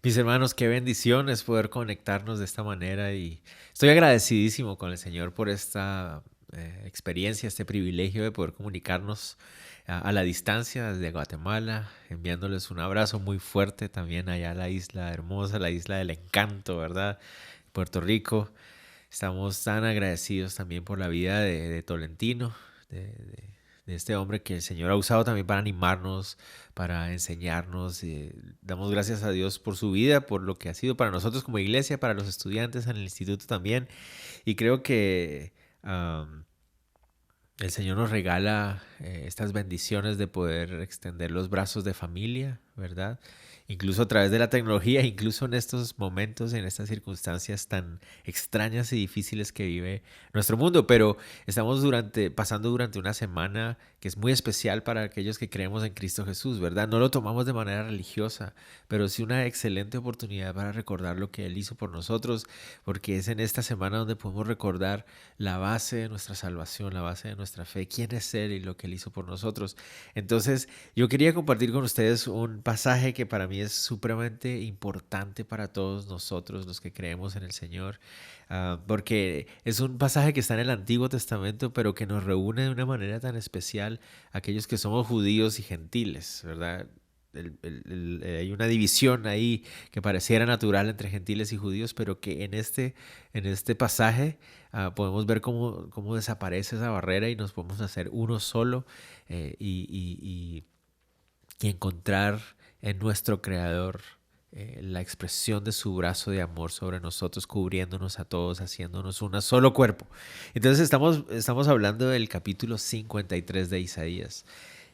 Mis hermanos, qué bendición es poder conectarnos de esta manera y estoy agradecidísimo con el Señor por esta experiencia, este privilegio de poder comunicarnos a la distancia desde Guatemala, enviándoles un abrazo muy fuerte también allá a la isla hermosa, la isla del encanto, ¿verdad? Puerto Rico. Estamos tan agradecidos también por la vida de Tolentino, de este hombre que el Señor ha usado también para animarnos, para enseñarnos. Damos gracias a Dios por su vida, por lo que ha sido para nosotros como iglesia, para los estudiantes en el instituto también. Y creo que el Señor nos regala estas bendiciones de poder extender los brazos de familia, ¿verdad? Incluso a través de la tecnología, incluso en estos momentos, en estas circunstancias tan extrañas y difíciles que vive nuestro mundo. Pero estamos pasando durante una semana que es muy especial para aquellos que creemos en Cristo Jesús, ¿verdad? No lo tomamos de manera religiosa, pero sí una excelente oportunidad para recordar lo que Él hizo por nosotros, porque es en esta semana donde podemos recordar la base de nuestra salvación, la base de nuestra fe, quién es Él y lo que Él hizo por nosotros. Entonces, yo quería compartir con ustedes un pasaje que para mí es supremamente importante para todos nosotros, los que creemos en el Señor, porque es un pasaje que está en el Antiguo Testamento, pero que nos reúne de una manera tan especial a aquellos que somos judíos y gentiles, ¿verdad? Hay una división ahí que pareciera natural entre gentiles y judíos, pero que en este pasaje podemos ver cómo desaparece esa barrera y nos podemos hacer uno solo y encontrar en nuestro Creador la expresión de su brazo de amor sobre nosotros, cubriéndonos a todos, haciéndonos un solo cuerpo. Entonces estamos hablando del capítulo 53 de Isaías.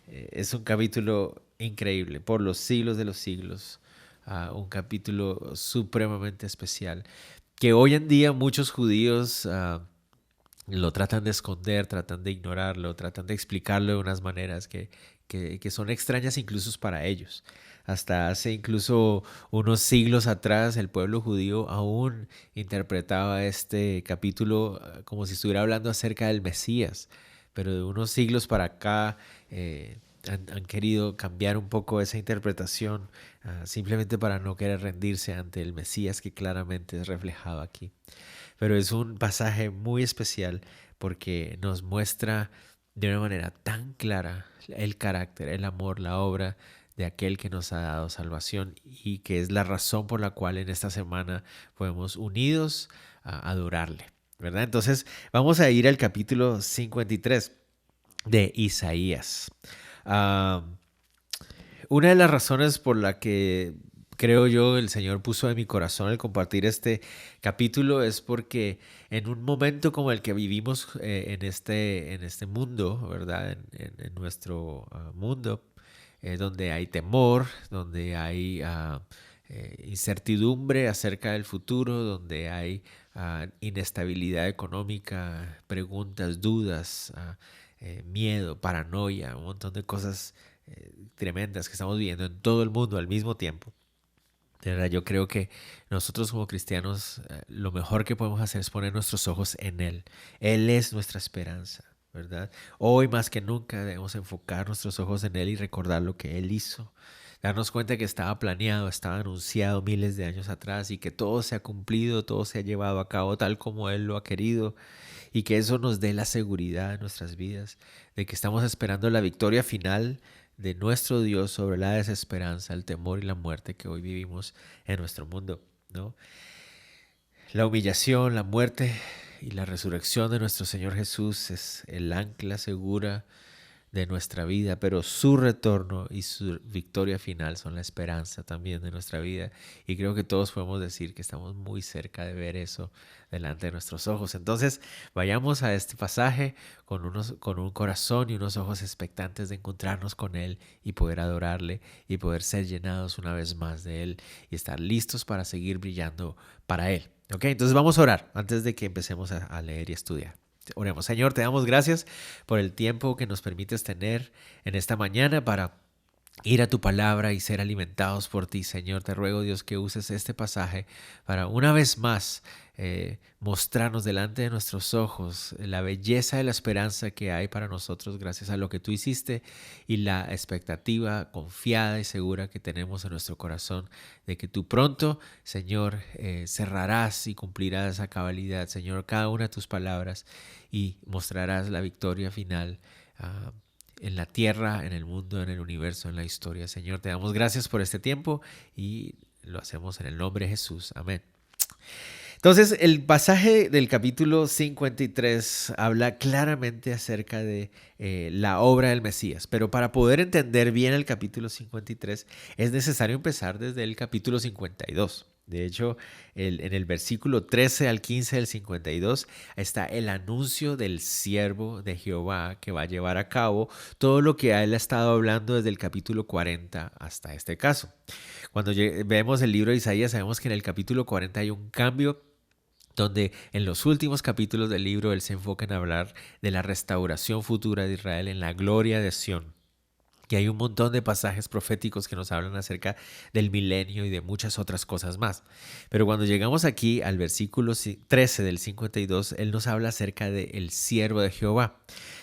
Es un capítulo increíble, por los siglos de los siglos, un capítulo supremamente especial, que hoy en día muchos judíos lo tratan de esconder, tratan de ignorarlo, tratan de explicarlo de unas maneras que son extrañas incluso para ellos. Hasta hace incluso unos siglos atrás el pueblo judío aún interpretaba este capítulo como si estuviera hablando acerca del Mesías, pero de unos siglos para acá han querido cambiar un poco esa interpretación simplemente para no querer rendirse ante el Mesías que claramente es reflejado aquí. Pero es un pasaje muy especial porque nos muestra de una manera tan clara el carácter, el amor, la obra de aquel que nos ha dado salvación y que es la razón por la cual en esta semana podemos unidos a adorarle, ¿verdad? Entonces vamos a ir al capítulo 53 de Isaías. Ah, una de las razones por la que creo yo el Señor puso en mi corazón el compartir este capítulo es porque en un momento como el que vivimos en este mundo, ¿verdad? En nuestro mundo, donde hay temor, donde hay incertidumbre acerca del futuro, donde hay inestabilidad económica, preguntas, dudas, miedo, paranoia, un montón de cosas tremendas que estamos viviendo en todo el mundo al mismo tiempo. De verdad, yo creo que nosotros como cristianos lo mejor que podemos hacer es poner nuestros ojos en Él. Él es nuestra esperanza, ¿verdad? Hoy más que nunca debemos enfocar nuestros ojos en Él y recordar lo que Él hizo. Darnos cuenta que estaba planeado, estaba anunciado miles de años atrás y que todo se ha cumplido, todo se ha llevado a cabo tal como Él lo ha querido y que eso nos dé la seguridad en nuestras vidas de que estamos esperando la victoria final de nuestro Dios sobre la desesperanza, el temor y la muerte que hoy vivimos en nuestro mundo, ¿no? La humillación, la muerte y la resurrección de nuestro Señor Jesús es el ancla segura de nuestra vida, pero su retorno y su victoria final son la esperanza también de nuestra vida. Y creo que todos podemos decir que estamos muy cerca de ver eso delante de nuestros ojos. Entonces, vayamos a este pasaje con un corazón y unos ojos expectantes de encontrarnos con Él y poder adorarle y poder ser llenados una vez más de Él y estar listos para seguir brillando para Él. ¿Ok? Entonces vamos a orar antes de que empecemos a leer y estudiar. Oremos. Señor, te damos gracias por el tiempo que nos permites tener en esta mañana para ir a tu palabra y ser alimentados por ti, Señor. Te ruego, Dios, que uses este pasaje para una vez más mostrarnos delante de nuestros ojos la belleza de la esperanza que hay para nosotros gracias a lo que tú hiciste y la expectativa confiada y segura que tenemos en nuestro corazón de que tú pronto, Señor, cerrarás y cumplirás a cabalidad, Señor, cada una de tus palabras y mostrarás la victoria final. En la tierra, en el mundo, en el universo, en la historia. Señor, te damos gracias por este tiempo y lo hacemos en el nombre de Jesús. Amén. Entonces, el pasaje del capítulo 53 habla claramente acerca de la obra del Mesías, pero para poder entender bien el capítulo 53 es necesario empezar desde el capítulo 52. De hecho, en el versículo 13 al 15 del 52 está el anuncio del siervo de Jehová que va a llevar a cabo todo lo que él ha estado hablando desde el capítulo 40 hasta este caso. Cuando vemos el libro de Isaías, sabemos que en el capítulo 40 hay un cambio donde en los últimos capítulos del libro él se enfoca en hablar de la restauración futura de Israel en la gloria de Sión. Y hay un montón de pasajes proféticos que nos hablan acerca del milenio y de muchas otras cosas más. Pero cuando llegamos aquí al versículo 13 del 52, él nos habla acerca del siervo de Jehová.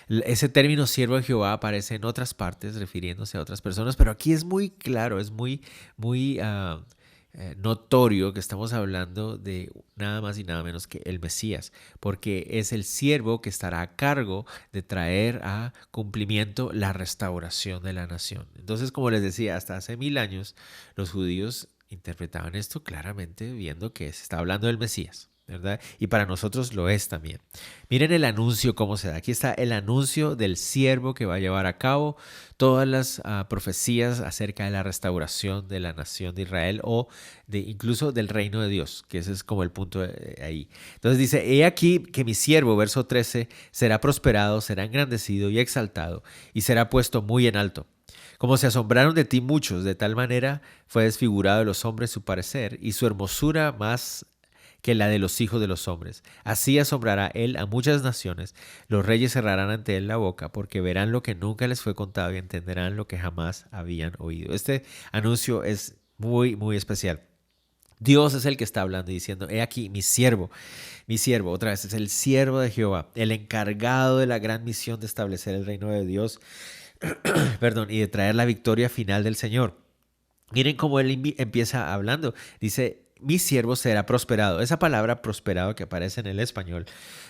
Ese término siervo de Jehová aparece en otras partes refiriéndose a otras personas, pero aquí es muy claro, es muy notorio que estamos hablando de nada más y nada menos que el Mesías, porque es el siervo que estará a cargo de traer a cumplimiento la restauración de la nación. Entonces, como les decía, hasta hace 1000 años los judíos interpretaban esto claramente viendo que se está hablando del Mesías, ¿verdad? Y para nosotros lo es también. Miren el anuncio cómo se da. Aquí está el anuncio del siervo que va a llevar a cabo todas las profecías acerca de la restauración de la nación de Israel o incluso del reino de Dios, que ese es como el punto ahí. Entonces dice, he aquí que mi siervo, verso 13, será prosperado, será engrandecido y exaltado y será puesto muy en alto. Como se asombraron de ti muchos, de tal manera fue desfigurado de los hombres su parecer y su hermosura más que la de los hijos de los hombres. Así asombrará él a muchas naciones. Los reyes cerrarán ante él la boca, porque verán lo que nunca les fue contado y entenderán lo que jamás habían oído. Este anuncio es muy, muy especial. Dios es el que está hablando y diciendo, he aquí mi siervo, otra vez es el siervo de Jehová, el encargado de la gran misión de establecer el reino de Dios, perdón, y de traer la victoria final del Señor. Miren cómo él empieza hablando. Dice, mi siervo será prosperado. Esa palabra prosperado que aparece en el español,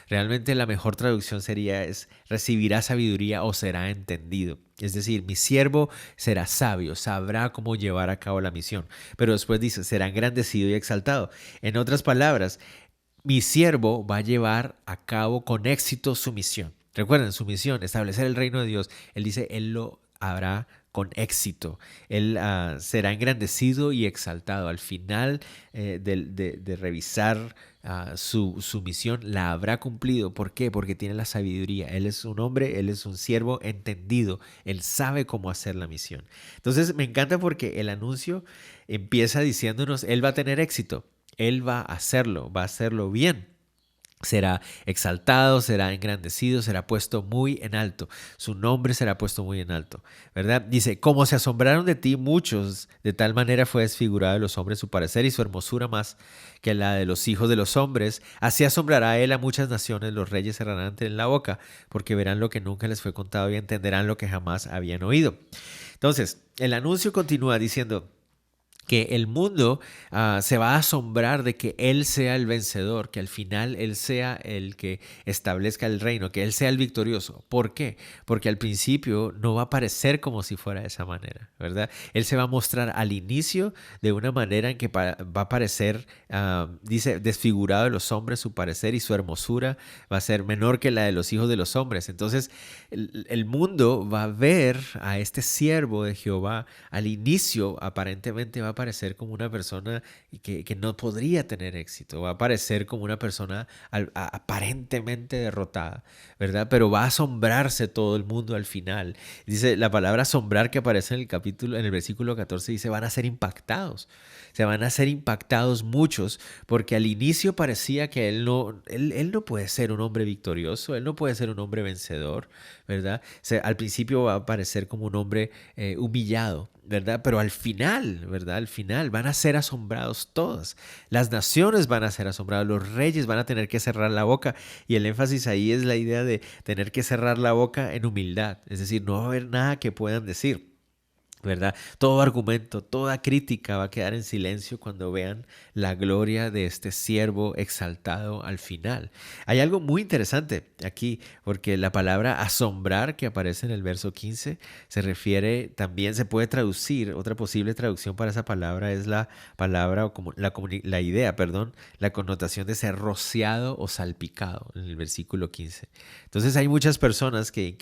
realmente la mejor traducción sería recibirá sabiduría o será entendido. Es decir, mi siervo será sabio, sabrá cómo llevar a cabo la misión. Pero después dice, será engrandecido y exaltado. En otras palabras, mi siervo va a llevar a cabo con éxito su misión. Recuerden, su misión, establecer el reino de Dios. Él dice, él lo hará con éxito. Él será engrandecido y exaltado. Al final de revisar su misión, la habrá cumplido. ¿Por qué? Porque tiene la sabiduría. Él es un hombre, él es un siervo entendido. Él sabe cómo hacer la misión. Entonces me encanta porque el anuncio empieza diciéndonos, él va a tener éxito. Él va a hacerlo bien. Será exaltado, será engrandecido, será puesto muy en alto. Su nombre será puesto muy en alto, ¿verdad? Dice, como se asombraron de ti muchos, de tal manera fue desfigurado de los hombres su parecer y su hermosura más que la de los hijos de los hombres. Así asombrará él a muchas naciones, los reyes cerrarán ante él la boca, porque verán lo que nunca les fue contado y entenderán lo que jamás habían oído. Entonces, el anuncio continúa diciendo, que el mundo se va a asombrar de que Él sea el vencedor, que al final Él sea el que establezca el reino, que Él sea el victorioso. ¿Por qué? Porque al principio no va a parecer como si fuera de esa manera, ¿verdad? Él se va a mostrar al inicio de una manera en que va a parecer, dice, desfigurado de los hombres su parecer y su hermosura va a ser menor que la de los hijos de los hombres. Entonces el mundo va a ver a este siervo de Jehová, al inicio aparentemente va a aparecer como una persona que no podría tener éxito, va a aparecer como una persona aparentemente derrotada, ¿verdad? Pero va a asombrarse todo el mundo al final. Dice la palabra asombrar que aparece en el capítulo, en el versículo 14, dice van a ser impactados. Se van a ser impactados muchos, porque al inicio parecía que él no puede ser un hombre victorioso, él no puede ser un hombre vencedor, ¿verdad? O sea, al principio va a parecer como un hombre humillado, ¿verdad? Pero al final, ¿verdad? Al final van a ser asombrados todos. Las naciones van a ser asombradas, los reyes van a tener que cerrar la boca. Y el énfasis ahí es la idea de tener que cerrar la boca en humildad. Es decir, no va a haber nada que puedan decir. ¿Verdad? Todo argumento, toda crítica va a quedar en silencio cuando vean la gloria de este siervo exaltado al final. Hay algo muy interesante aquí, porque la palabra asombrar que aparece en el verso 15 se refiere, también se puede traducir, otra posible traducción para esa palabra es la palabra o como la idea, perdón, la connotación de ser rociado o salpicado en el versículo 15. Entonces hay muchas personas que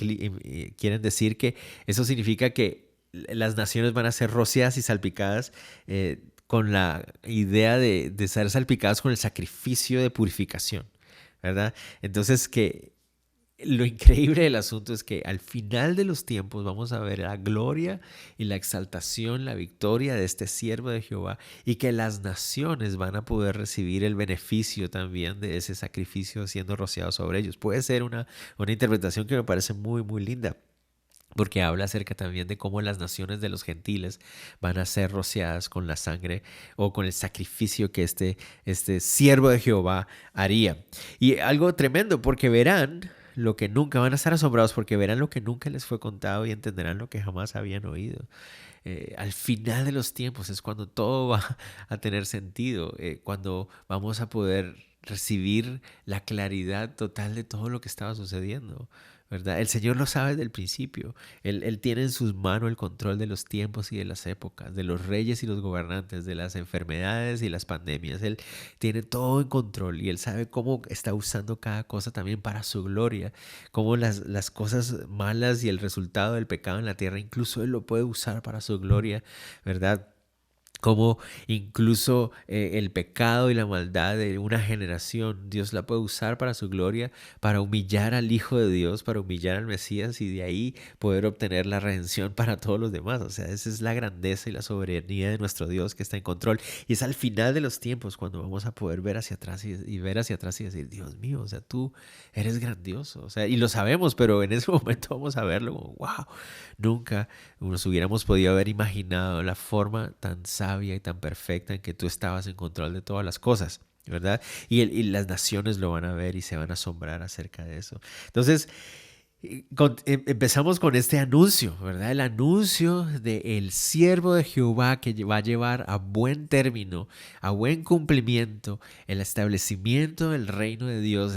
quieren decir que eso significa que las naciones van a ser rociadas y salpicadas con la idea de ser salpicadas con el sacrificio de purificación, ¿verdad? Entonces que lo increíble del asunto es que al final de los tiempos vamos a ver la gloria y la exaltación, la victoria de este siervo de Jehová y que las naciones van a poder recibir el beneficio también de ese sacrificio siendo rociado sobre ellos. Puede ser una interpretación que me parece muy, muy linda, porque habla acerca también de cómo las naciones de los gentiles van a ser rociadas con la sangre o con el sacrificio que este siervo de Jehová haría. Y algo tremendo, porque verán lo que nunca, van a estar asombrados porque verán lo que nunca les fue contado y entenderán lo que jamás habían oído. Al final de los tiempos es cuando todo va a tener sentido, cuando vamos a poder recibir la claridad total de todo lo que estaba sucediendo, ¿verdad? El Señor lo sabe desde el principio. Él tiene en sus manos el control de los tiempos y de las épocas, de los reyes y los gobernantes, de las enfermedades y las pandemias. Él tiene todo en control y Él sabe cómo está usando cada cosa también para su gloria, cómo las cosas malas y el resultado del pecado en la tierra, incluso Él lo puede usar para su gloria, ¿verdad? Como incluso el pecado y la maldad de una generación, Dios la puede usar para su gloria, para humillar al Hijo de Dios, para humillar al Mesías y de ahí poder obtener la redención para todos los demás. O sea, esa es la grandeza y la soberanía de nuestro Dios que está en control. Y es al final de los tiempos cuando vamos a poder ver hacia atrás y ver hacia atrás y decir, Dios mío, o sea, tú eres grandioso. O sea, y lo sabemos, pero en ese momento vamos a verlo como, wow, nunca nos hubiéramos podido haber imaginado la forma tan sabia y tan perfecta en que tú estabas en control de todas las cosas, ¿verdad? Y las naciones lo van a ver y se van a asombrar acerca de eso. Entonces, empezamos con este anuncio, ¿verdad? El anuncio del siervo de Jehová que va a llevar a buen término, a buen cumplimiento, el establecimiento del reino de Dios,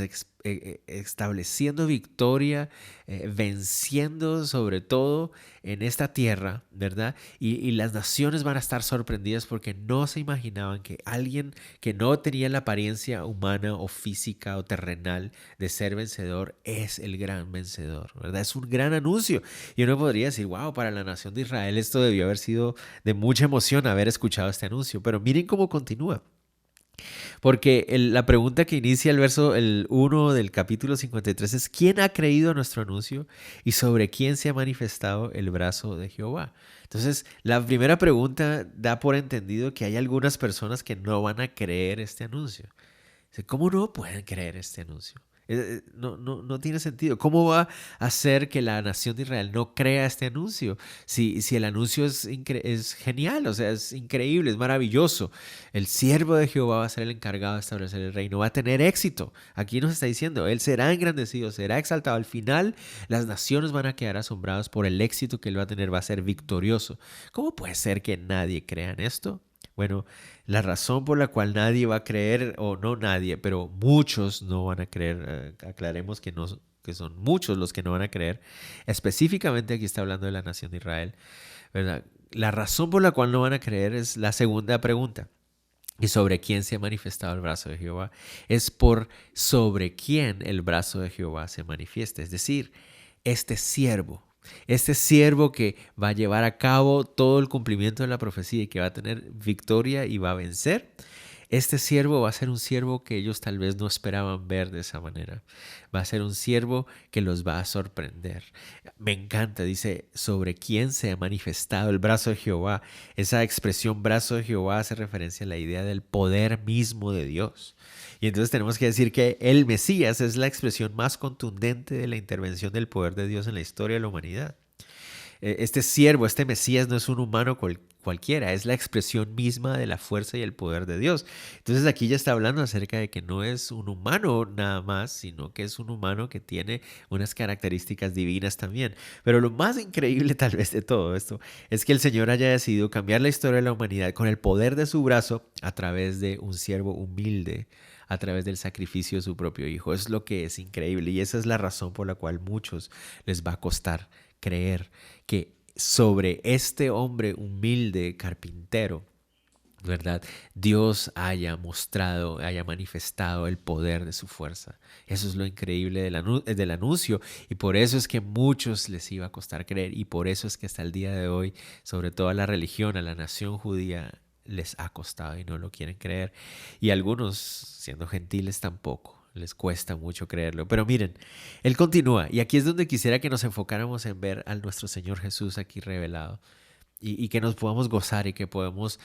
estableciendo victoria, venciendo sobre todo en esta tierra, ¿verdad? Y las naciones van a estar sorprendidas porque no se imaginaban que alguien que no tenía la apariencia humana o física o terrenal de ser vencedor es el gran vencedor, ¿verdad? Es un gran anuncio. Y uno podría decir, wow, para la nación de Israel esto debió haber sido de mucha emoción haber escuchado este anuncio, pero miren cómo continúa. Porque la pregunta que inicia el 1 del capítulo 53 es ¿quién ha creído a nuestro anuncio y sobre quién se ha manifestado el brazo de Jehová? Entonces, la primera pregunta da por entendido que hay algunas personas que no van a creer este anuncio. ¿Cómo no pueden creer este anuncio? No tiene sentido. ¿Cómo va a hacer que la nación de Israel no crea este anuncio? Si el anuncio es genial, o sea, es increíble, es maravilloso. El siervo de Jehová va a ser el encargado de establecer el reino, va a tener éxito. Aquí nos está diciendo, él será engrandecido, será exaltado. Al final, las naciones van a quedar asombradas por el éxito que él va a tener, va a ser victorioso. ¿Cómo puede ser que nadie crea en esto? Bueno, la razón por la cual nadie va a creer, o no nadie, pero muchos no van a creer, aclaremos que, no, que son muchos los que no van a creer, específicamente aquí está hablando de la nación de Israel, ¿verdad? La razón por la cual no van a creer es la segunda pregunta. ¿Y sobre quién se ha manifestado el brazo de Jehová? Es por sobre quién el brazo de Jehová se manifiesta, es decir, este siervo, Este siervo que va a llevar a cabo todo el cumplimiento de la profecía y que va a tener victoria y va a vencer. Este siervo va a ser un siervo que ellos tal vez no esperaban ver de esa manera. Va a ser un siervo que los va a sorprender. Me encanta, dice, sobre quién se ha manifestado el brazo de Jehová. Esa expresión brazo de Jehová hace referencia a la idea del poder mismo de Dios. Y entonces tenemos que decir que el Mesías es la expresión más contundente de la intervención del poder de Dios en la historia de la humanidad. Este siervo, este Mesías no es un humano cualquiera, es la expresión misma de la fuerza y el poder de Dios. Entonces aquí ya está hablando acerca de que no es un humano nada más, sino que es un humano que tiene unas características divinas también. Pero lo más increíble tal vez de todo esto es que el Señor haya decidido cambiar la historia de la humanidad con el poder de su brazo a través de un siervo humilde, a través del sacrificio de su propio hijo. Es lo que es increíble y esa es la razón por la cual muchos les va a costar creer que sobre este hombre humilde carpintero, ¿verdad? Dios haya mostrado, haya manifestado el poder de su fuerza. Eso es lo increíble del anuncio y por eso es que muchos les iba a costar creer y por eso es que hasta el día de hoy, sobre todo a la religión, a la nación judía, les ha costado y no lo quieren creer. Y algunos, siendo gentiles, tampoco. Les cuesta mucho creerlo. Pero miren, él continúa y aquí es donde quisiera que nos enfocáramos en ver a nuestro Señor Jesús aquí revelado y que nos podamos gozar y que podamos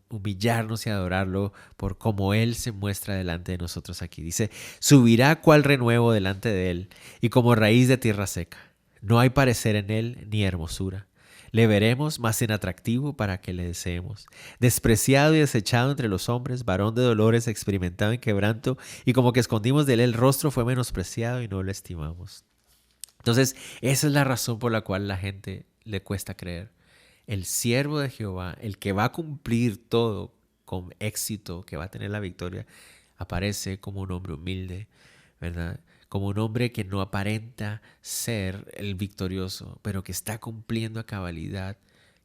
humillarnos y adorarlo por cómo Él se muestra delante de nosotros aquí. Dice, subirá cual renuevo delante de Él y como raíz de tierra seca. No hay parecer en Él ni hermosura. Le veremos más en atractivo para que le deseemos. Despreciado y desechado entre los hombres, varón de dolores, experimentado en quebranto, y como que escondimos de él el rostro, fue menospreciado y no lo estimamos. Entonces, esa es la razón por la cual la gente le cuesta creer. El siervo de Jehová, el que va a cumplir todo con éxito, que va a tener la victoria, aparece como un hombre humilde, ¿verdad? Como un hombre que no aparenta ser el victorioso, pero que está cumpliendo a cabalidad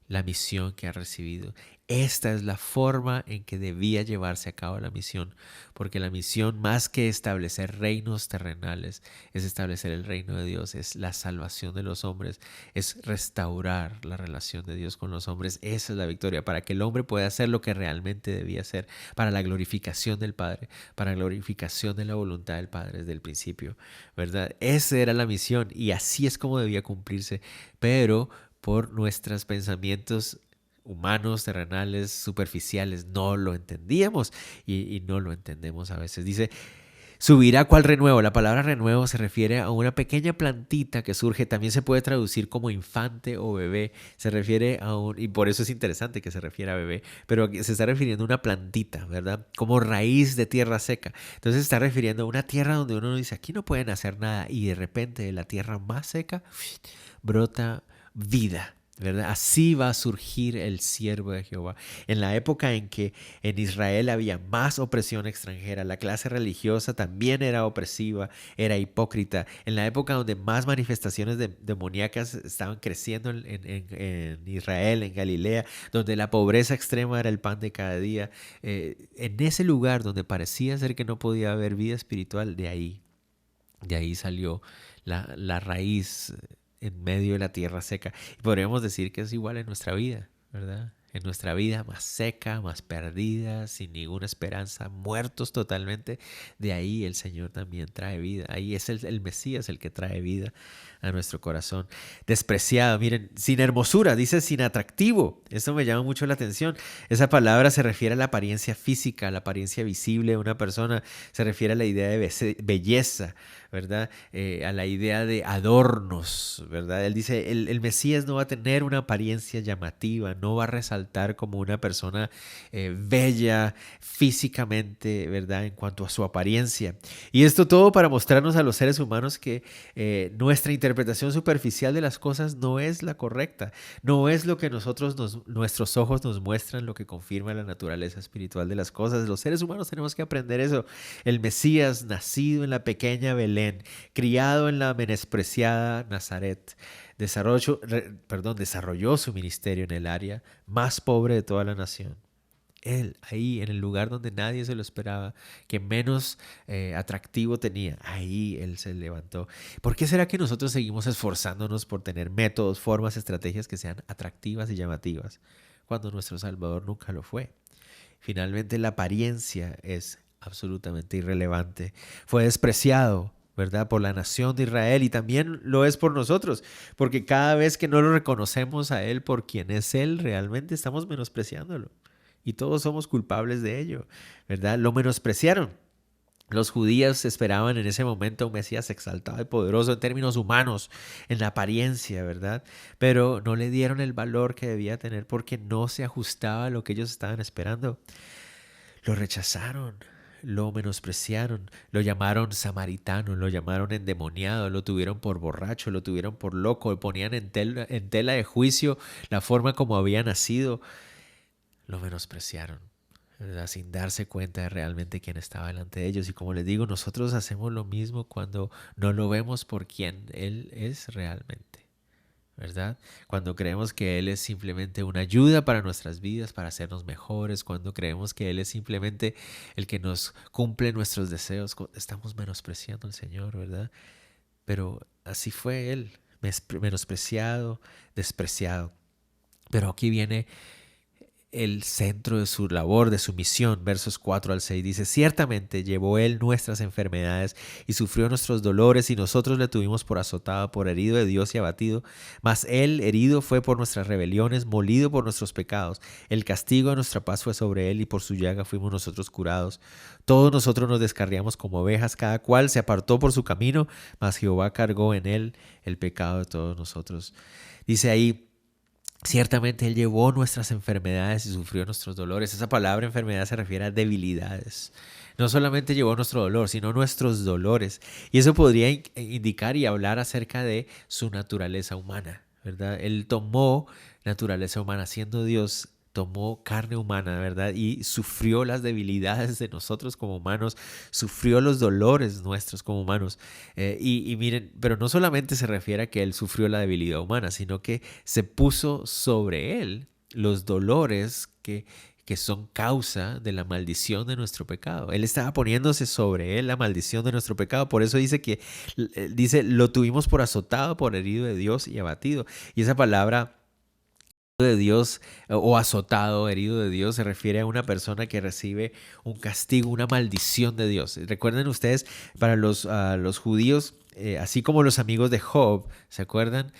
la misión que ha recibido. Esta es la forma en que debía llevarse a cabo la misión, porque la misión, más que establecer reinos terrenales, es establecer el reino de Dios, es la salvación de los hombres, es restaurar la relación de Dios con los hombres. Esa es la victoria, para que el hombre pueda hacer lo que realmente debía hacer, para la glorificación del Padre, para la glorificación de la voluntad del Padre desde el principio, ¿verdad? Esa era la misión y así es como debía cumplirse, pero por nuestros pensamientos humanos, terrenales, superficiales, no lo entendíamos y no lo entendemos a veces. Dice, subirá cual renuevo. La palabra renuevo se refiere a una pequeña plantita que surge, también se puede traducir como infante o bebé, se refiere a un, y por eso es interesante que se refiere a bebé, pero se está refiriendo a una plantita, ¿verdad? Como raíz de tierra seca. Entonces se está refiriendo a una tierra donde uno dice, aquí no pueden hacer nada y de repente de la tierra más seca brota vida, ¿verdad? Así va a surgir el siervo de Jehová. En la época en que en Israel había más opresión extranjera, la clase religiosa también era opresiva, era hipócrita. En la época donde más manifestaciones demoníacas estaban creciendo en Israel, en Galilea, donde la pobreza extrema era el pan de cada día, en ese lugar donde parecía ser que no podía haber vida espiritual, de ahí salió la raíz en medio de la tierra seca. Y podríamos decir que es igual en nuestra vida, ¿verdad? En nuestra vida más seca, más perdida, sin ninguna esperanza, muertos totalmente. De ahí el Señor también trae vida. Ahí es el Mesías el que trae vida a nuestro corazón. Despreciado, miren, sin hermosura, dice sin atractivo. Esto me llama mucho la atención. Esa palabra se refiere a la apariencia física, a la apariencia visible de una persona. Se refiere a la idea de belleza, ¿verdad? A la idea de adornos, ¿verdad? Él dice, el Mesías no va a tener una apariencia llamativa, no va a resaltar como una persona bella físicamente, ¿verdad? En cuanto a su apariencia. Y esto todo para mostrarnos a los seres humanos que nuestra interpretación superficial de las cosas no es la correcta, no es lo que nuestros ojos nos muestran, lo que confirma la naturaleza espiritual de las cosas. Los seres humanos tenemos que aprender eso. El Mesías, nacido en la pequeña Belén, criado en la menospreciada Nazaret, desarrolló su ministerio en el área más pobre de toda la nación. Él, ahí en el lugar donde nadie se lo esperaba, que menos atractivo tenía, ahí Él se levantó. ¿Por qué será que nosotros seguimos esforzándonos por tener métodos, formas, estrategias que sean atractivas y llamativas, cuando nuestro Salvador nunca lo fue? Finalmente la apariencia es absolutamente irrelevante. Fue despreciado, ¿verdad? Por la nación de Israel y también lo es por nosotros, porque cada vez que no lo reconocemos a Él por quien es Él, realmente estamos menospreciándolo. Y todos somos culpables de ello, ¿verdad? Lo menospreciaron. Los judíos esperaban en ese momento un Mesías exaltado y poderoso en términos humanos, en la apariencia, ¿verdad? Pero no le dieron el valor que debía tener porque no se ajustaba a lo que ellos estaban esperando. Lo rechazaron, lo menospreciaron, lo llamaron samaritano, lo llamaron endemoniado, lo tuvieron por borracho, lo tuvieron por loco, lo ponían en tela de juicio la forma como había nacido. Lo menospreciaron, ¿verdad? Sin darse cuenta de realmente quién estaba delante de ellos. Y como les digo, nosotros hacemos lo mismo cuando no lo vemos por quien Él es realmente, ¿verdad? Cuando creemos que Él es simplemente una ayuda para nuestras vidas, para hacernos mejores, cuando creemos que Él es simplemente el que nos cumple nuestros deseos, estamos menospreciando al Señor, ¿verdad? Pero así fue Él, menospreciado, despreciado. Pero aquí viene el centro de su labor, de su misión. Versos 4 al 6 dice: ciertamente llevó Él nuestras enfermedades y sufrió nuestros dolores, y nosotros le tuvimos por azotado, por herido de Dios y abatido. Mas Él herido fue por nuestras rebeliones, molido por nuestros pecados. El castigo de nuestra paz fue sobre Él, y por su llaga fuimos nosotros curados. Todos nosotros nos descarriamos como ovejas, cada cual se apartó por su camino, mas Jehová cargó en Él el pecado de todos nosotros. Dice ahí: ciertamente Él llevó nuestras enfermedades y sufrió nuestros dolores. Esa palabra enfermedad se refiere a debilidades. No solamente llevó nuestro dolor, sino nuestros dolores. Y eso podría indicar y hablar acerca de su naturaleza humana, ¿verdad? Él tomó naturaleza humana, siendo Dios, tomó carne humana, ¿verdad? Y sufrió las debilidades de nosotros como humanos, sufrió los dolores nuestros como humanos. Y miren, pero no solamente se refiere a que Él sufrió la debilidad humana, sino que se puso sobre Él los dolores que son causa de la maldición de nuestro pecado. Él estaba poniéndose sobre Él la maldición de nuestro pecado. Por eso dice dice, lo tuvimos por azotado, por herido de Dios y abatido. Y esa palabra de Dios o azotado, herido de Dios, se refiere a una persona que recibe un castigo, una maldición de Dios. Recuerden ustedes, para los judíos, así como los amigos de Job, ¿se acuerdan?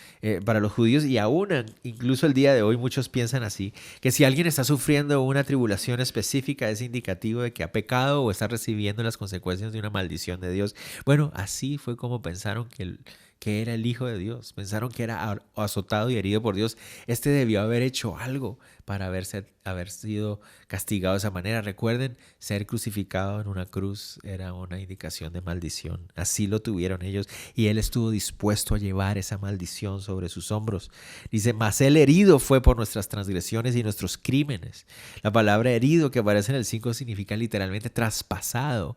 Para los judíos y aún incluso el día de hoy muchos piensan así, que si alguien está sufriendo una tribulación específica es indicativo de que ha pecado o está recibiendo las consecuencias de una maldición de Dios. Bueno, así fue como pensaron que era el Hijo de Dios. Pensaron que era azotado y herido por Dios. Este debió haber hecho algo para haber sido castigado de esa manera. Recuerden, ser crucificado en una cruz era una indicación de maldición. Así lo tuvieron ellos y Él estuvo dispuesto a llevar esa maldición sobre sus hombros. Dice: mas Él herido fue por nuestras transgresiones y nuestros crímenes. La palabra herido que aparece en el 5 significa literalmente traspasado.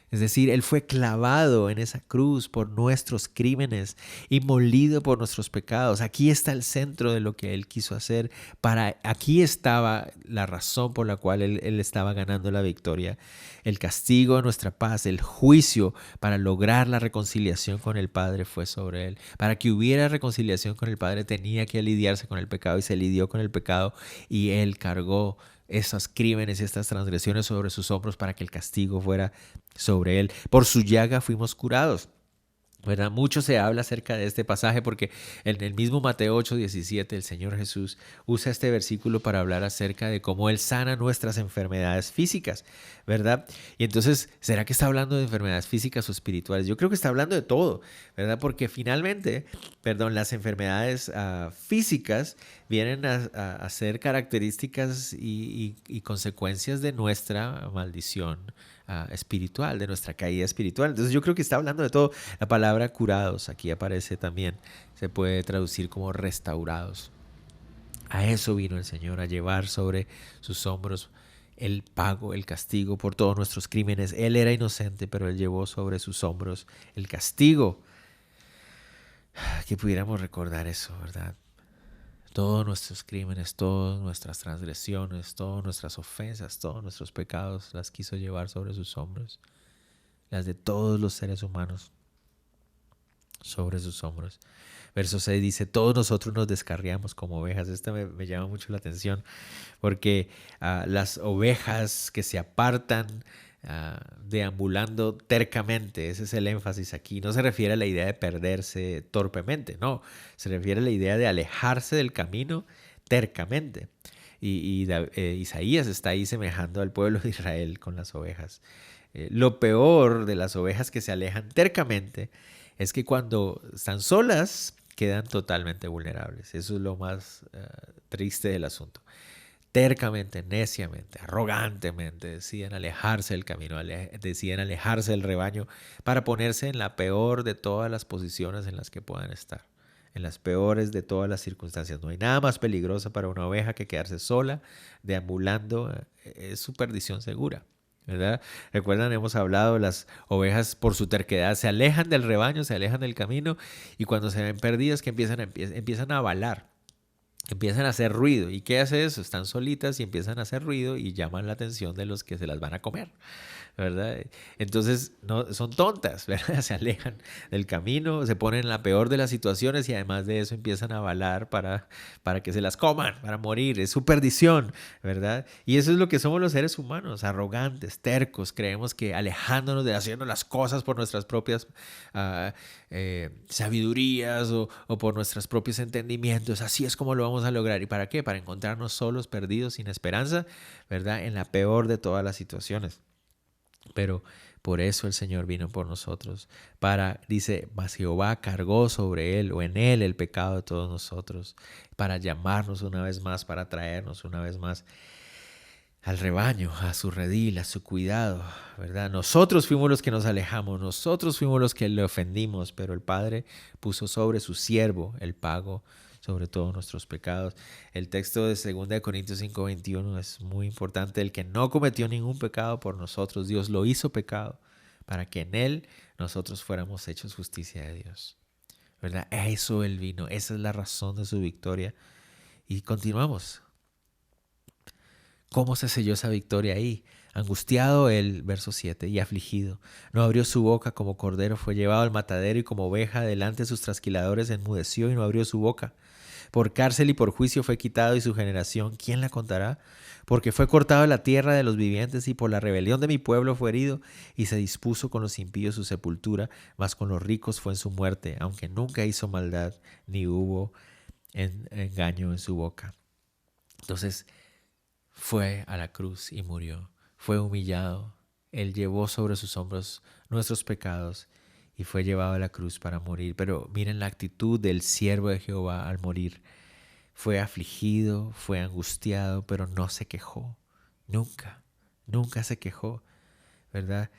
Es decir, Él fue clavado en esa cruz por nuestros crímenes y molido por nuestros pecados. Aquí está el centro de lo que Él quiso hacer. Aquí estaba la razón por la cual él estaba ganando la victoria. El castigo de nuestra paz, el juicio para lograr la reconciliación con el Padre fue sobre Él. Para que hubiera reconciliación con el Padre tenía que lidiarse con el pecado y se lidió con el pecado y Él cargó esos crímenes y estas transgresiones sobre sus hombros para que el castigo fuera sobre Él. Por su llaga fuimos curados, ¿verdad? Mucho se habla acerca de este pasaje porque en el mismo Mateo 8:17 el Señor Jesús usa este versículo para hablar acerca de cómo Él sana nuestras enfermedades físicas, ¿verdad? Y entonces, ¿será que está hablando de enfermedades físicas o espirituales? Yo creo que está hablando de todo, ¿verdad? Porque finalmente, las enfermedades físicas vienen a ser características y consecuencias de nuestra maldición espiritual, de nuestra caída espiritual. Entonces yo creo que está hablando de todo. La palabra curados aquí aparece también, se puede traducir como restaurados. A eso vino el Señor, a llevar sobre sus hombros el pago, el castigo por todos nuestros crímenes. Él era inocente, pero Él llevó sobre sus hombros el castigo. Que pudiéramos recordar eso, ¿verdad? Todos nuestros crímenes, todas nuestras transgresiones, todas nuestras ofensas, todos nuestros pecados las quiso llevar sobre sus hombros. Las de todos los seres humanos sobre sus hombros. Verso 6 dice, todos nosotros nos descarriamos como ovejas. Esta me llama mucho la atención porque las ovejas que se apartan deambulando tercamente, ese es el énfasis aquí. No se refiere a la idea de perderse torpemente, no, se refiere a la idea de alejarse del camino tercamente. Isaías está ahí semejando al pueblo de Israel con las ovejas. Lo peor de las ovejas que se alejan tercamente es que cuando están solas quedan totalmente vulnerables. Eso es lo más triste del asunto. Tercamente, neciamente, arrogantemente deciden alejarse del camino, deciden alejarse del rebaño para ponerse en la peor de todas las posiciones en las que puedan estar, en las peores de todas las circunstancias. No hay nada más peligroso para una oveja que quedarse sola, deambulando, es su perdición segura. ¿Verdad? Recuerdan, hemos hablado, las ovejas por su terquedad se alejan del rebaño, se alejan del camino y cuando se ven perdidas que empiezan a avalar, empiezan a hacer ruido. ¿Y qué hace eso? Están solitas y empiezan a hacer ruido y llaman la atención de los que se las van a comer, ¿verdad? Entonces no, son tontas, ¿verdad? Se alejan del camino, se ponen en la peor de las situaciones y además de eso empiezan a avalar para que se las coman, para morir. Es su perdición, ¿verdad? Y eso es lo que somos los seres humanos, arrogantes, tercos. Creemos que alejándonos de haciendo las cosas por nuestras propias sabidurías o por nuestros propios entendimientos, así es como lo vamos a lograr. ¿Y para qué? Para encontrarnos solos, perdidos, sin esperanza, ¿verdad? En la peor de todas las situaciones. Pero por eso el Señor vino por nosotros. Dice, mas Jehová cargó sobre él o en él el pecado de todos nosotros, para llamarnos una vez más, para traernos una vez más al rebaño, a su redil, a su cuidado, ¿verdad? Nosotros fuimos los que nos alejamos, nosotros fuimos los que le ofendimos, pero el Padre puso sobre su siervo el pago sobre todos nuestros pecados. El texto de 2 Corintios 5:21 es muy importante. El que no cometió ningún pecado por nosotros, Dios lo hizo pecado para que en él nosotros fuéramos hechos justicia de Dios, ¿verdad? A eso él vino, esa es la razón de su victoria. Y continuamos. ¿Cómo se selló esa victoria ahí? Angustiado él, verso 7, y afligido. No abrió su boca, como cordero fue llevado al matadero y como oveja delante de sus trasquiladores enmudeció y no abrió su boca. Por cárcel y por juicio fue quitado y su generación, ¿quién la contará? Porque fue cortado de la tierra de los vivientes y por la rebelión de mi pueblo fue herido y se dispuso con los impíos su sepultura, mas con los ricos fue en su muerte, aunque nunca hizo maldad ni hubo engaño en su boca. Entonces, fue a la cruz y murió. Fue humillado. Él llevó sobre sus hombros nuestros pecados y fue llevado a la cruz para morir. Pero miren la actitud del siervo de Jehová al morir. Fue afligido, fue angustiado, pero no se quejó. Nunca, nunca se quejó, ¿verdad?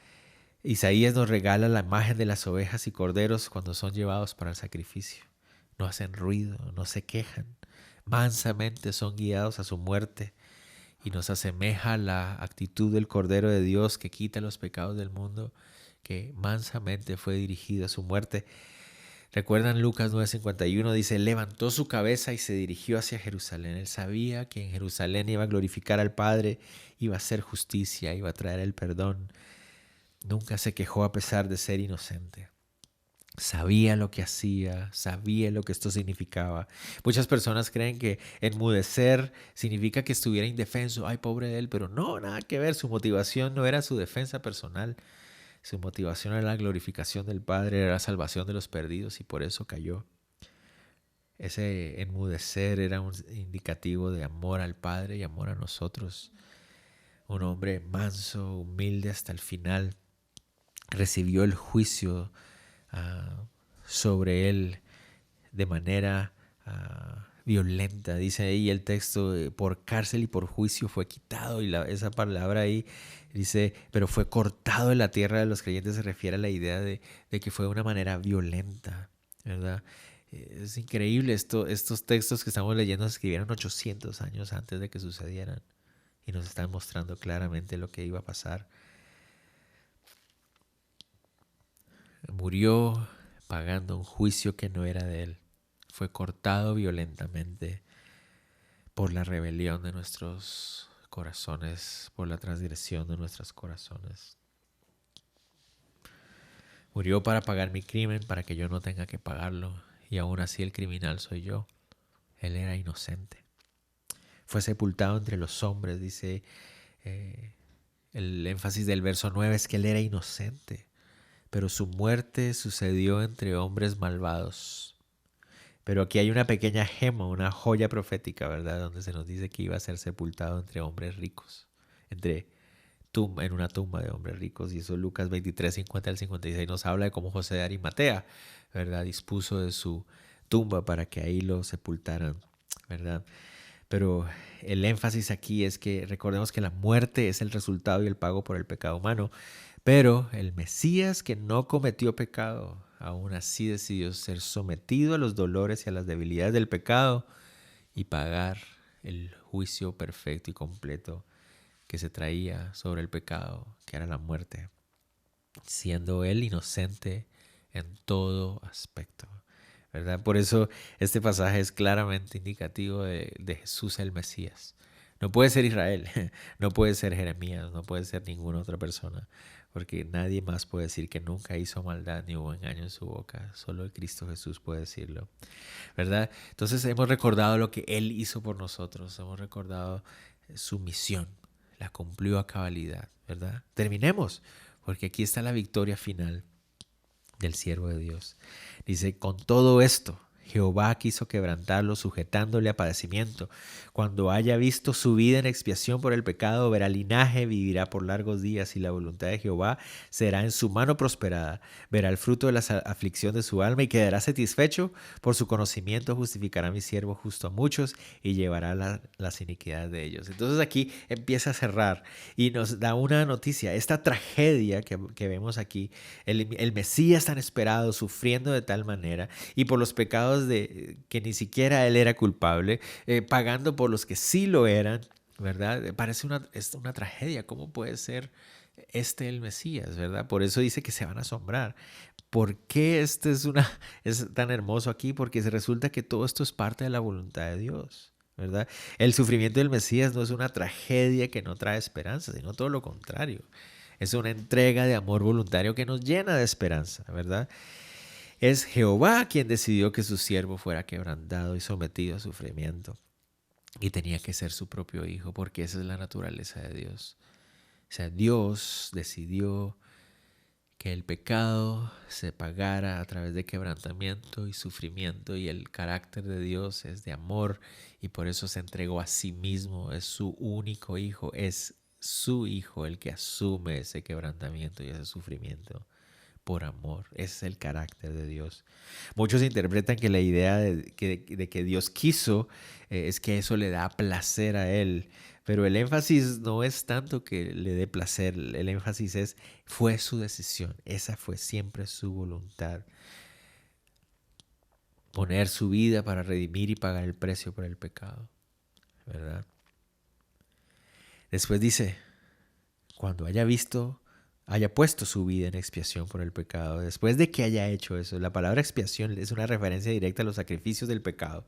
Isaías nos regala la imagen de las ovejas y corderos cuando son llevados para el sacrificio. No hacen ruido, no se quejan. Mansamente son guiados a su muerte y nos asemeja la actitud del Cordero de Dios que quita los pecados del mundo, que mansamente fue dirigido a su muerte. ¿Recuerdan Lucas 9:51? Dice, levantó su cabeza y se dirigió hacia Jerusalén. Él sabía que en Jerusalén iba a glorificar al Padre, iba a hacer justicia, iba a traer el perdón. Nunca se quejó a pesar de ser inocente. Sabía lo que hacía, sabía lo que esto significaba. Muchas personas creen que enmudecer significa que estuviera indefenso. Ay, pobre de él, pero no, nada que ver. Su motivación no era su defensa personal. Su motivación era la glorificación del Padre, era la salvación de los perdidos y por eso cayó. Ese enmudecer era un indicativo de amor al Padre y amor a nosotros. Un hombre manso, humilde hasta el final, recibió el juicio sobre él de manera violenta. Dice ahí el texto, por cárcel y por juicio fue quitado. Y esa palabra ahí dice, pero fue cortado de la tierra de los creyentes. Se refiere a la idea de que fue de una manera violenta, ¿verdad? Es increíble estos textos que estamos leyendo se escribieron 800 años antes de que sucedieran. Y nos están mostrando claramente lo que iba a pasar. Murió pagando un juicio que no era de él. Fue cortado violentamente por la rebelión de nuestros corazones, por la transgresión de nuestros corazones. Murió para pagar mi crimen, para que yo no tenga que pagarlo, y aún así el criminal soy yo. Él era inocente. Fue sepultado entre los hombres, dice el énfasis del verso 9 es que él era inocente, pero su muerte sucedió entre hombres malvados. Pero aquí hay una pequeña gema, una joya profética, ¿verdad? Donde se nos dice que iba a ser sepultado entre hombres ricos, en una tumba de hombres ricos. Y eso Lucas 23, 50 al 56 nos habla de cómo José de Arimatea, ¿verdad? Dispuso de su tumba para que ahí lo sepultaran, ¿verdad? Pero el énfasis aquí es que recordemos que la muerte es el resultado y el pago por el pecado humano, pero el Mesías que no cometió pecado, aún así decidió ser sometido a los dolores y a las debilidades del pecado y pagar el juicio perfecto y completo que se traía sobre el pecado, que era la muerte, siendo él inocente en todo aspecto, ¿verdad? Por eso este pasaje es claramente indicativo de Jesús el Mesías. No puede ser Israel, no puede ser Jeremías, no puede ser ninguna otra persona, porque nadie más puede decir que nunca hizo maldad ni hubo engaño en su boca. Solo el Cristo Jesús puede decirlo, ¿verdad? Entonces hemos recordado lo que Él hizo por nosotros, hemos recordado su misión, la cumplió a cabalidad, ¿verdad? Terminemos, porque aquí está la victoria final del siervo de Dios. Dice, con todo esto, Jehová quiso quebrantarlo, sujetándole a padecimiento. Cuando haya visto su vida en expiación por el pecado, verá linaje, vivirá por largos días, y la voluntad de Jehová será en su mano prosperada. Verá el fruto de la aflicción de su alma y quedará satisfecho. Por su conocimiento justificará a mi siervo justo a muchos y llevará las iniquidades de ellos. Entonces aquí empieza a cerrar y nos da una noticia. Esta tragedia que vemos aquí, el Mesías tan esperado, sufriendo de tal manera y por los pecados de que ni siquiera él era culpable, pagando por los que sí lo eran, ¿verdad? Parece es una tragedia. ¿Cómo puede ser el Mesías, verdad? Por eso dice que se van a asombrar. ¿Por qué es tan hermoso aquí? Porque resulta que todo esto es parte de la voluntad de Dios, ¿verdad? El sufrimiento del Mesías no es una tragedia que no trae esperanza, sino todo lo contrario. Es una entrega de amor voluntario que nos llena de esperanza, ¿verdad? Es Jehová quien decidió que su siervo fuera quebrantado y sometido a sufrimiento. Y tenía que ser su propio hijo, porque esa es la naturaleza de Dios. O sea, Dios decidió que el pecado se pagara a través de quebrantamiento y sufrimiento, y el carácter de Dios es de amor, y por eso se entregó a sí mismo. Es su único hijo, es su hijo el que asume ese quebrantamiento y ese sufrimiento por amor. Ese es el carácter de Dios. Muchos interpretan que la idea de que Dios quiso es que eso le da placer a Él, pero el énfasis no es tanto que le dé placer, el énfasis fue su decisión, esa fue siempre su voluntad. Poner su vida para redimir y pagar el precio por el pecado, ¿verdad? Después dice, cuando haya puesto su vida en expiación por el pecado, después de que haya hecho eso. La palabra expiación es una referencia directa a los sacrificios del pecado,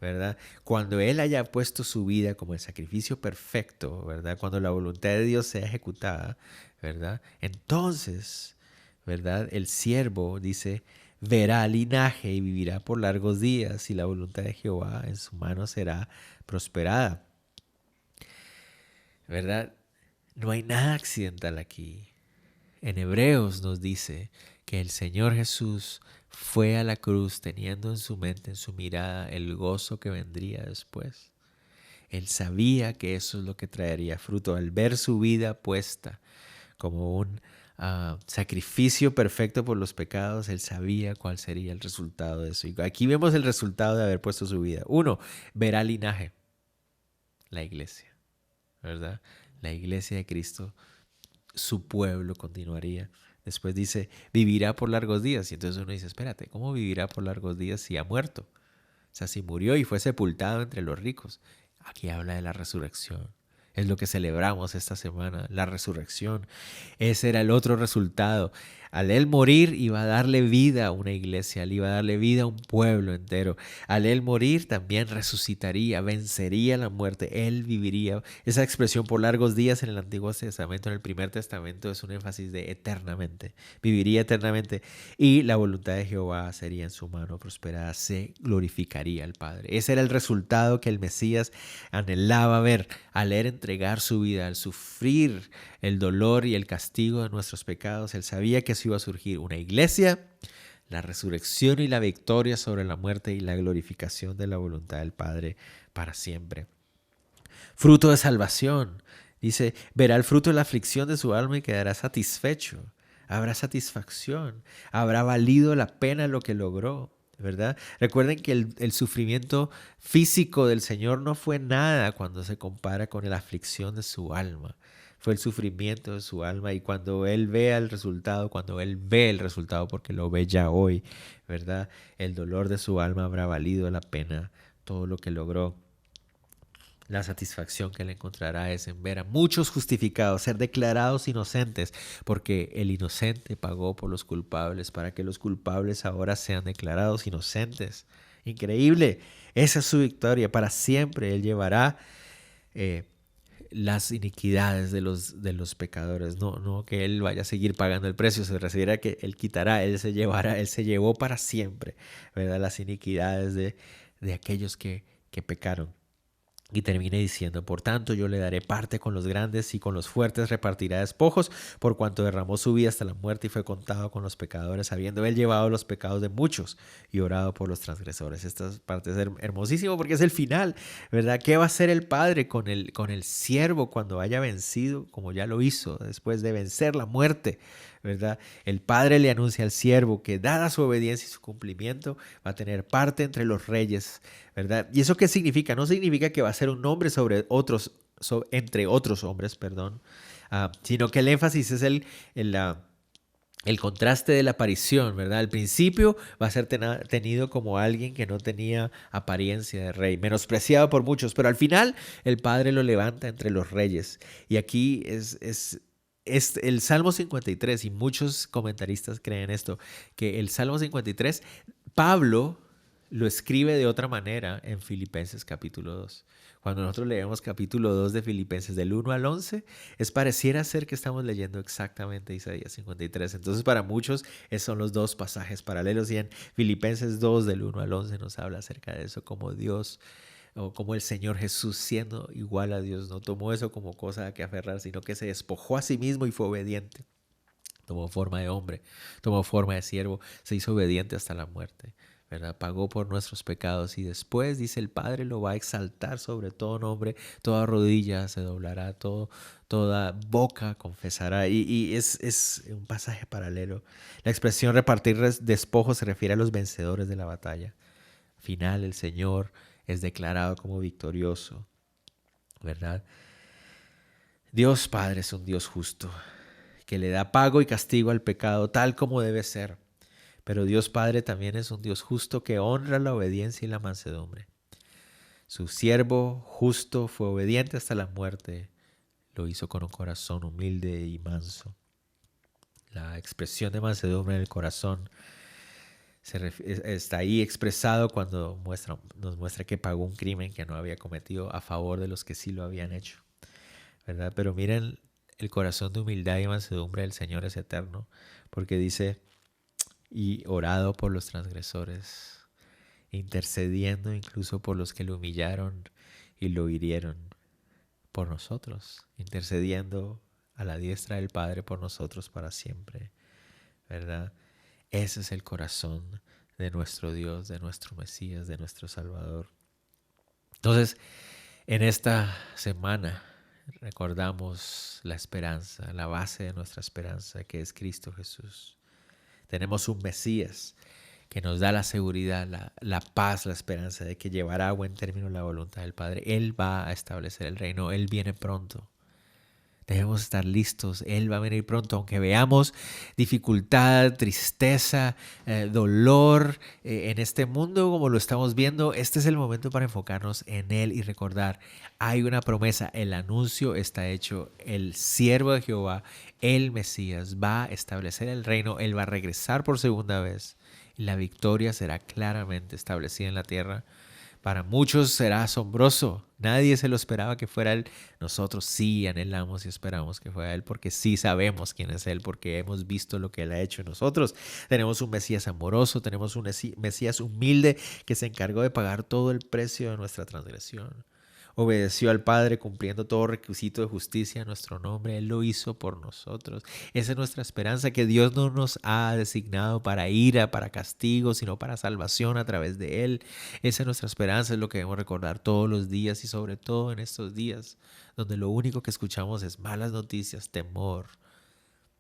¿verdad? Cuando Él haya puesto su vida como el sacrificio perfecto, ¿verdad? Cuando la voluntad de Dios sea ejecutada, ¿verdad? Entonces, ¿verdad? El siervo dice, verá linaje y vivirá por largos días, y la voluntad de Jehová en su mano será prosperada, ¿verdad? No hay nada accidental aquí. En Hebreos nos dice que el Señor Jesús fue a la cruz teniendo en su mente, en su mirada, el gozo que vendría después. Él sabía que eso es lo que traería fruto. Al ver su vida puesta como un sacrificio perfecto por los pecados, él sabía cuál sería el resultado de eso. Y aquí vemos el resultado de haber puesto su vida. 1, verá linaje, la iglesia, ¿verdad? La iglesia de Cristo, su pueblo continuaría. Después dice, vivirá por largos días. Y entonces uno dice, espérate, ¿cómo vivirá por largos días si ha muerto? O sea, si murió y fue sepultado entre los ricos. Aquí habla de la resurrección. Es lo que celebramos esta semana, la resurrección. Ese era el otro resultado. Al él morir iba a darle vida a una iglesia, le iba a darle vida a un pueblo entero. Al él morir también resucitaría, vencería la muerte, él viviría. Esa expresión por largos días en el Antiguo Testamento, en el Primer Testamento, es un énfasis de eternamente. Viviría eternamente y la voluntad de Jehová sería en su mano prosperada, se glorificaría al Padre. Ese era el resultado que el Mesías anhelaba ver al él entregar su vida, al sufrir el dolor y el castigo de nuestros pecados. Él sabía que eso iba a surgir una iglesia, la resurrección y la victoria sobre la muerte y la glorificación de la voluntad del Padre para siempre. Fruto de salvación. Dice, verá el fruto de la aflicción de su alma y quedará satisfecho. Habrá satisfacción. Habrá valido la pena lo que logró, ¿verdad? Recuerden que el sufrimiento físico del Señor no fue nada cuando se compara con la aflicción de su alma. Fue el sufrimiento de su alma y cuando Él vea el resultado, cuando Él ve el resultado, porque lo ve ya hoy, ¿verdad? El dolor de su alma habrá valido la pena todo lo que logró. La satisfacción que le encontrará es en ver a muchos justificados, ser declarados inocentes, porque el inocente pagó por los culpables para que los culpables ahora sean declarados inocentes. Increíble, esa es su victoria para siempre. Él llevará eh, las iniquidades de los pecadores, no que Él vaya a seguir pagando el precio, se refiere a que Él quitará, Él se llevará, Él se llevó para siempre, ¿verdad? Las iniquidades de aquellos que pecaron. Y termina diciendo, por tanto yo le daré parte con los grandes y con los fuertes repartirá despojos, por cuanto derramó su vida hasta la muerte y fue contado con los pecadores, habiendo él llevado los pecados de muchos y orado por los transgresores. Esta parte es hermosísimo porque es el final, ¿verdad? ¿Qué va a hacer el Padre con el siervo cuando haya vencido, como ya lo hizo, después de vencer la muerte? ¿Verdad? El Padre le anuncia al siervo que dada su obediencia y su cumplimiento va a tener parte entre los reyes, ¿verdad? ¿Y eso qué significa? No significa que va a ser un hombre sobre otros, entre otros hombres, perdón, sino que el énfasis es el contraste de la aparición, ¿verdad? Al principio va a ser tenido como alguien que no tenía apariencia de rey, menospreciado por muchos, pero al final el Padre lo levanta entre los reyes. Y aquí es el Salmo 53, y muchos comentaristas creen esto, que el Salmo 53, Pablo lo escribe de otra manera en Filipenses capítulo 2. Cuando nosotros leemos capítulo 2 de Filipenses del 1 al 11, pareciera ser que estamos leyendo exactamente Isaías 53. Entonces para muchos esos son los dos pasajes paralelos y en Filipenses 2 del 1 al 11 nos habla acerca de eso, como Dios o como el Señor Jesús siendo igual a Dios no tomó eso como cosa a que aferrar, sino que se despojó a sí mismo y fue obediente. Tomó forma de hombre, tomó forma de siervo, se hizo obediente hasta la muerte, ¿verdad? Pagó por nuestros pecados y después, dice el Padre, lo va a exaltar sobre todo nombre, toda rodilla se doblará, toda boca confesará. Y es un pasaje paralelo. La expresión repartir despojos se refiere a los vencedores de la batalla. Al final, el Señor es declarado como victorioso, ¿verdad? Dios Padre es un Dios justo, que le da pago y castigo al pecado tal como debe ser. Pero Dios Padre también es un Dios justo que honra la obediencia y la mansedumbre. Su siervo justo fue obediente hasta la muerte. Lo hizo con un corazón humilde y manso. La expresión de mansedumbre en el corazón está ahí expresado cuando nos muestra que pagó un crimen que no había cometido a favor de los que sí lo habían hecho, ¿verdad? Pero miren, el corazón de humildad y mansedumbre del Señor es eterno, porque dice, y orado por los transgresores, intercediendo incluso por los que lo humillaron y lo hirieron, por nosotros, intercediendo a la diestra del Padre por nosotros para siempre, ¿verdad? Ese es el corazón de nuestro Dios, de nuestro Mesías, de nuestro Salvador. Entonces, en esta semana recordamos la esperanza, la base de nuestra esperanza, que es Cristo Jesús. Tenemos un Mesías que nos da la seguridad, la paz, la esperanza de que llevará a buen término la voluntad del Padre. Él va a establecer el reino, Él viene pronto. Debemos estar listos. Él va a venir pronto, aunque veamos dificultad, tristeza, dolor en este mundo como lo estamos viendo. Este es el momento para enfocarnos en Él y recordar, hay una promesa, el anuncio está hecho, el siervo de Jehová, el Mesías, va a establecer el reino, Él va a regresar por segunda vez y la victoria será claramente establecida en la tierra. Para muchos será asombroso. Nadie se lo esperaba que fuera Él. Nosotros sí anhelamos y esperamos que fuera Él porque sí sabemos quién es Él, porque hemos visto lo que Él ha hecho en nosotros. Tenemos un Mesías amoroso, tenemos un Mesías humilde que se encargó de pagar todo el precio de nuestra transgresión. Obedeció al Padre cumpliendo todo requisito de justicia en nuestro nombre. Él lo hizo por nosotros. Esa es nuestra esperanza, que Dios no nos ha designado para ira, para castigo, sino para salvación a través de Él. Esa es nuestra esperanza, es lo que debemos recordar todos los días y sobre todo en estos días donde lo único que escuchamos es malas noticias, temor,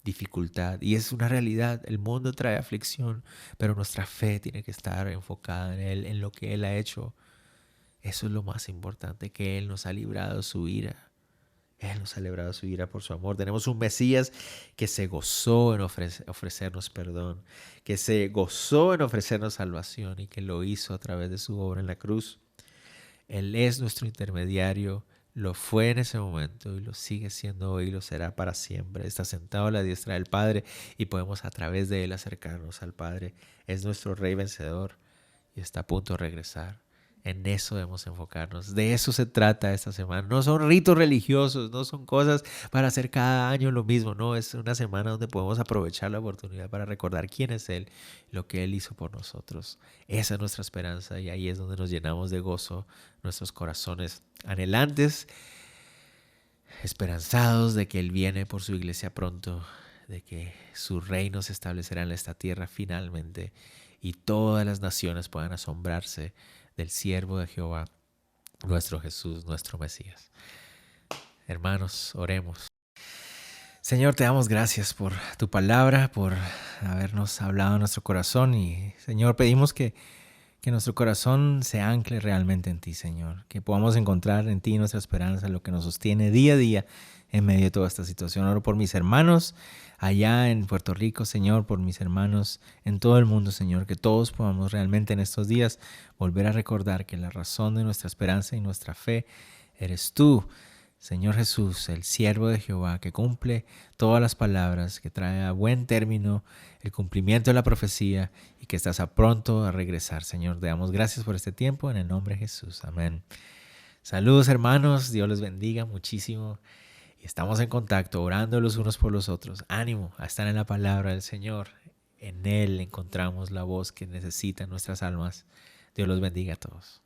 dificultad. Y es una realidad, el mundo trae aflicción, pero nuestra fe tiene que estar enfocada en Él, en lo que Él ha hecho. Eso es lo más importante, que Él nos ha librado de su ira. Él nos ha librado de su ira por su amor. Tenemos un Mesías que se gozó en ofrecernos perdón, que se gozó en ofrecernos salvación y que lo hizo a través de su obra en la cruz. Él es nuestro intermediario, lo fue en ese momento y lo sigue siendo hoy y lo será para siempre. Está sentado a la diestra del Padre y podemos a través de Él acercarnos al Padre. Es nuestro Rey vencedor y está a punto de regresar. En eso debemos enfocarnos. De eso se trata esta semana. No son ritos religiosos, no son cosas para hacer cada año lo mismo. No, es una semana donde podemos aprovechar la oportunidad para recordar quién es Él, lo que Él hizo por nosotros. Esa es nuestra esperanza y ahí es donde nos llenamos de gozo, nuestros corazones anhelantes, esperanzados de que Él viene por su iglesia pronto, de que su reino se establecerá en esta tierra finalmente y todas las naciones puedan asombrarse del siervo de Jehová, nuestro Jesús, nuestro Mesías. Hermanos, oremos. Señor, te damos gracias por tu palabra, por habernos hablado en nuestro corazón y, Señor, pedimos que nuestro corazón se ancle realmente en ti, Señor, que podamos encontrar en ti nuestra esperanza, lo que nos sostiene día a día en medio de toda esta situación. Oro por mis hermanos allá en Puerto Rico, Señor, por mis hermanos en todo el mundo, Señor, que todos podamos realmente en estos días volver a recordar que la razón de nuestra esperanza y nuestra fe eres tú, Señor Jesús, el siervo de Jehová, que cumple todas las palabras, que trae a buen término el cumplimiento de la profecía y que estás a pronto a regresar. Señor, te damos gracias por este tiempo en el nombre de Jesús. Amén. Saludos, hermanos. Dios les bendiga muchísimo. Y estamos en contacto, orando los unos por los otros. Ánimo a estar en la palabra del Señor. En Él encontramos la voz que necesitan nuestras almas. Dios los bendiga a todos.